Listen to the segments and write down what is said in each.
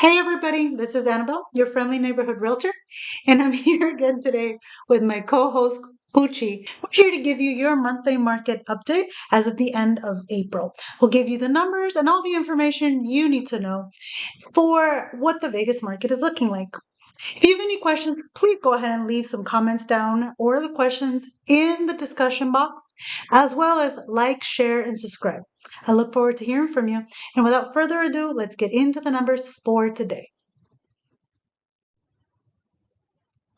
Hey everybody, this is Annabelle, your friendly neighborhood realtor, and I'm here again today with my co-host Poochie. We're here to give you your monthly market update as of the end of April. We'll give you the numbers and all the information you need to know for what the Vegas market is looking like. If you have any questions, please go ahead and leave some comments down or the questions in the discussion box, as well as like, share, and subscribe. I look forward to hearing from you. And without further ado, let's get into the numbers for today.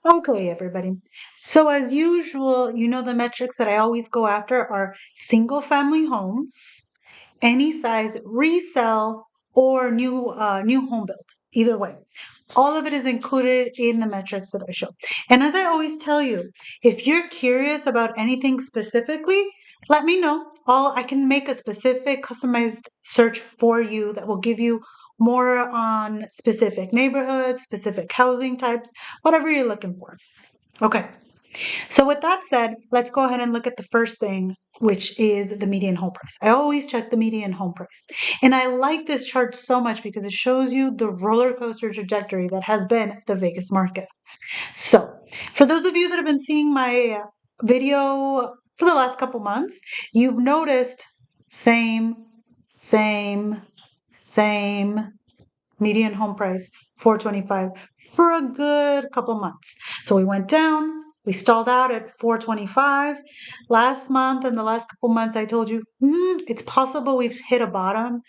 Okay, everybody. So, as usual, you know the metrics that I always go after are single family homes, any size resale, or new home build. Either way, all of it is included in the metrics that I show. And as I always tell you, if you're curious about anything specifically, let me know. I can make a specific customized search for you that will give you more on specific neighborhoods, specific housing types, whatever you're looking for. Okay. So with that said, let's go ahead and look at the first thing, which is the median home price. I always check the median home price. And I like this chart so much because it shows you the roller coaster trajectory that has been the Vegas market. So for those of you that have been seeing my video for the last couple months, you've noticed same, same, same median home price 425 for a good couple months. So we went down, we stalled out at 425 last month, and the last couple months I told you it's possible we've hit a bottom.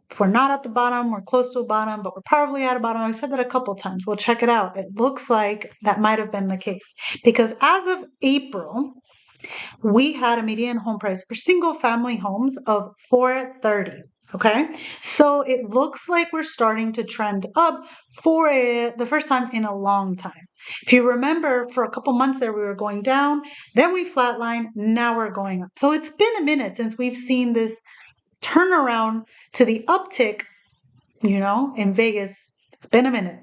If we're not at the bottom, we're close to a bottom, but we're probably at a bottom. I've said that a couple times. We'll check it out. It looks like that might have been the case because as of April, we had a median home price for single family homes of 430. Okay, so it looks like we're starting to trend up for the first time in a long time. If you remember, for a couple months there, we were going down, then we flatlined, now we're going up. So it's been a minute since we've seen this turnaround to the uptick, in Vegas. It's been a minute.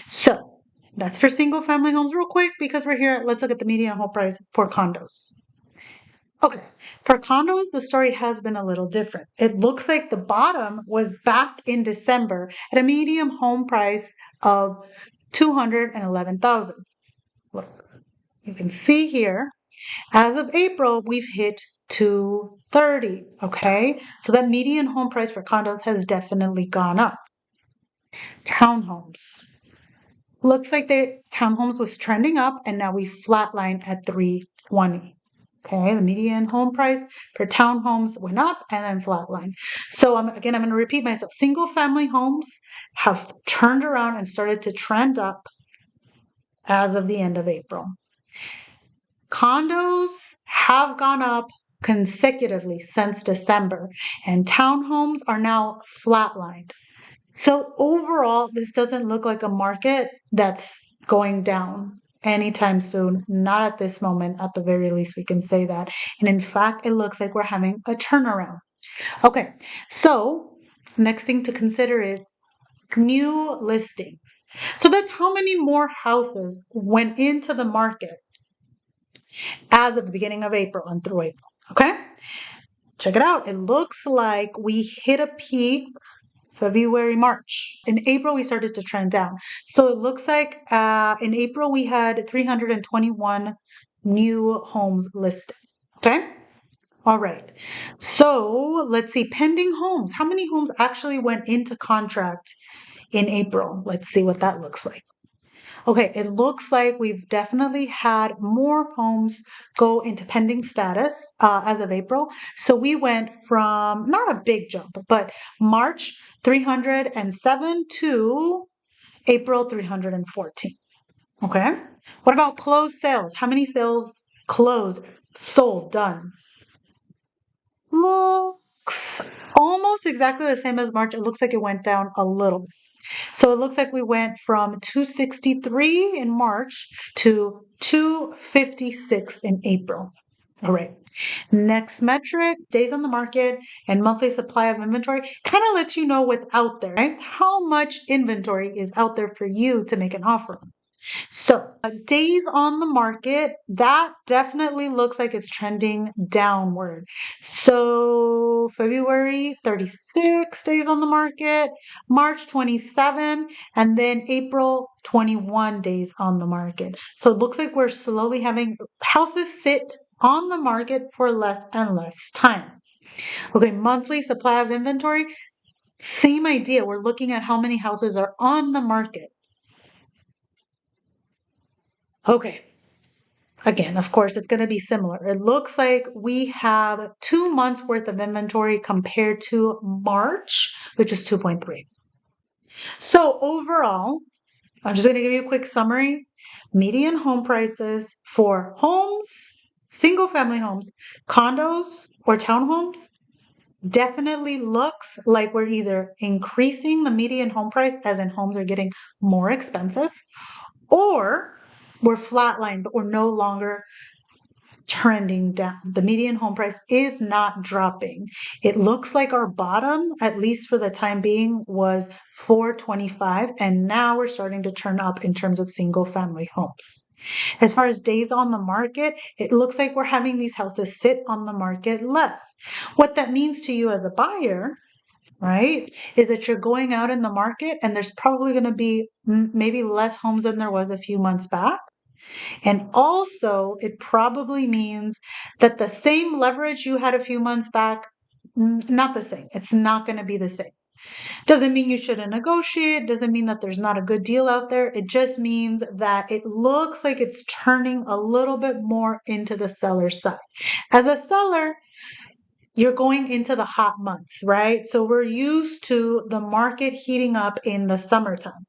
So that's for single family homes, real quick, because we're here. Let's look at the median home price for condos. Okay, for condos, the story has been a little different. It looks like the bottom was back in December at a median home price of 211,000. Look, you can see here, as of April, we've hit 230. Okay, so that median home price for condos has definitely gone up. Townhomes. Looks like the townhomes was trending up and now we flatlined at 320. Okay, the median home price for townhomes went up and then flatlined. So I'm going to repeat myself. Single family homes have turned around and started to trend up as of the end of April. Condos have gone up consecutively since December, and townhomes are now flatlined. So overall, this doesn't look like a market that's going down anytime soon. Not at this moment, at the very least, we can say that. And in fact, it looks like we're having a turnaround. Okay, so next thing to consider is new listings. So that's how many more houses went into the market as of the beginning of April and through April. Okay, check it out. It looks like we hit a peak February, March. In April, we started to trend down. So it looks like in April, we had 321 new homes listed. Okay. All right. So let's see. Pending homes. How many homes actually went into contract in April? Let's see what that looks like. Okay, it looks like we've definitely had more homes go into pending status as of April. So we went from not a big jump, but March 307 to April 314. Okay, what about closed sales? How many sales closed, sold, done? Looks almost exactly the same as March. It looks like it went down a little bit. So it looks like we went from 263 in March to 256 in April. All right. Next metric, days on the market and monthly supply of inventory kind of lets you know what's out there, right? How much inventory is out there for you to make an offer. So, days on the market, that definitely looks like it's trending downward. So, February 36 days on the market, March 27, and then April 21 days on the market. So, it looks like we're slowly having houses sit on the market for less and less time. Okay, monthly supply of inventory, same idea. We're looking at how many houses are on the market. Okay, again, of course, it's going to be similar. It looks like we have 2 months worth of inventory compared to March, which is 2.3. So overall, I'm just going to give you a quick summary. Median home prices for homes, single family homes, condos, or townhomes definitely looks like we're either increasing the median home price, as in homes are getting more expensive, or we're flatlined, but we're no longer trending down. The median home price is not dropping. It looks like our bottom, at least for the time being, was 425, and now we're starting to turn up in terms of single family homes. As far as days on the market, it looks like we're having these houses sit on the market less. What that means to you as a buyer, right, is that you're going out in the market and there's probably going to be maybe less homes than there was a few months back. And also, it probably means that the same leverage you had a few months back, not the same. It's not going to be the same. Doesn't mean you shouldn't negotiate. Doesn't mean that there's not a good deal out there. It just means that it looks like it's turning a little bit more into the seller's side. As a seller, you're going into the hot months, right? So we're used to the market heating up in the summertime.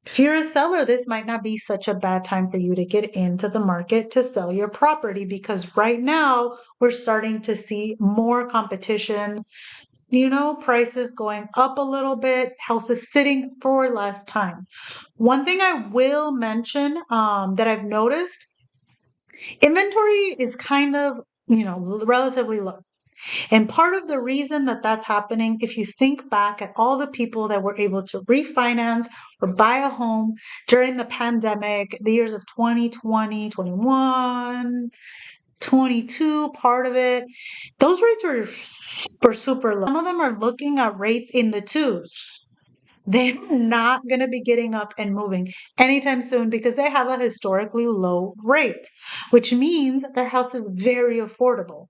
If you're a seller, this might not be such a bad time for you to get into the market to sell your property, because right now we're starting to see more competition, prices going up a little bit, houses sitting for less time. One thing I will mention that I've noticed, inventory is kind of, relatively low. And part of the reason that that's happening, if you think back at all the people that were able to refinance or buy a home during the pandemic, the years of 2020, 21, 22, part of it, those rates were super low. Some of them are looking at rates in the twos. They're not going to be getting up and moving anytime soon because they have a historically low rate, which means their house is very affordable.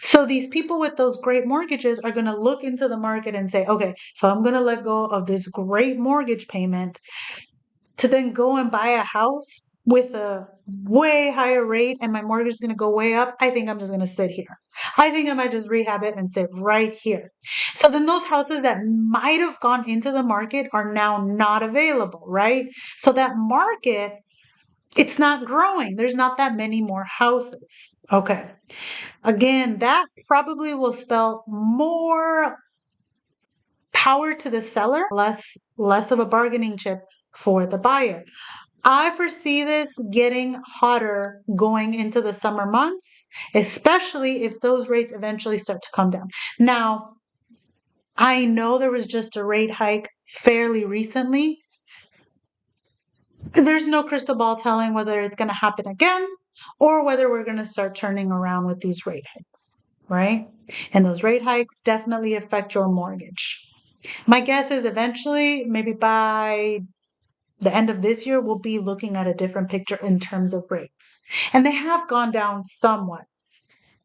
So these people with those great mortgages are going to look into the market and say, okay, so I'm going to let go of this great mortgage payment to then go and buy a house with a way higher rate and my mortgage is going to go way up. I think I'm just going to sit here. I think I might just rehab it and sit right here. So then those houses that might have gone into the market are now not available, right? So that market, it's not growing. There's not that many more houses. Okay. Again, that probably will spell more power to the seller, less of a bargaining chip for the buyer. I foresee this getting hotter going into the summer months, especially if those rates eventually start to come down. Now, I know there was just a rate hike fairly recently. There's no crystal ball telling whether it's going to happen again or whether we're going to start turning around with these rate hikes, right? And those rate hikes definitely affect your mortgage. My guess is eventually, maybe by the end of this year, we'll be looking at a different picture in terms of rates. And they have gone down somewhat.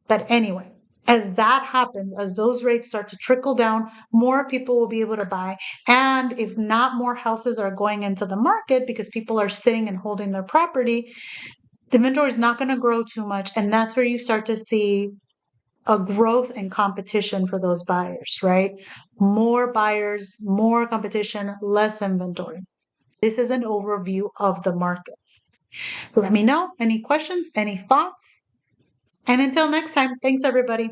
But anyway, as that happens, as those rates start to trickle down, more people will be able to buy. And if not more houses are going into the market because people are sitting and holding their property, the inventory is not going to grow too much. And that's where you start to see a growth and competition for those buyers, right? More buyers, more competition, less inventory. This is an overview of the market. Let me know any questions, any thoughts. And until next time, thanks everybody.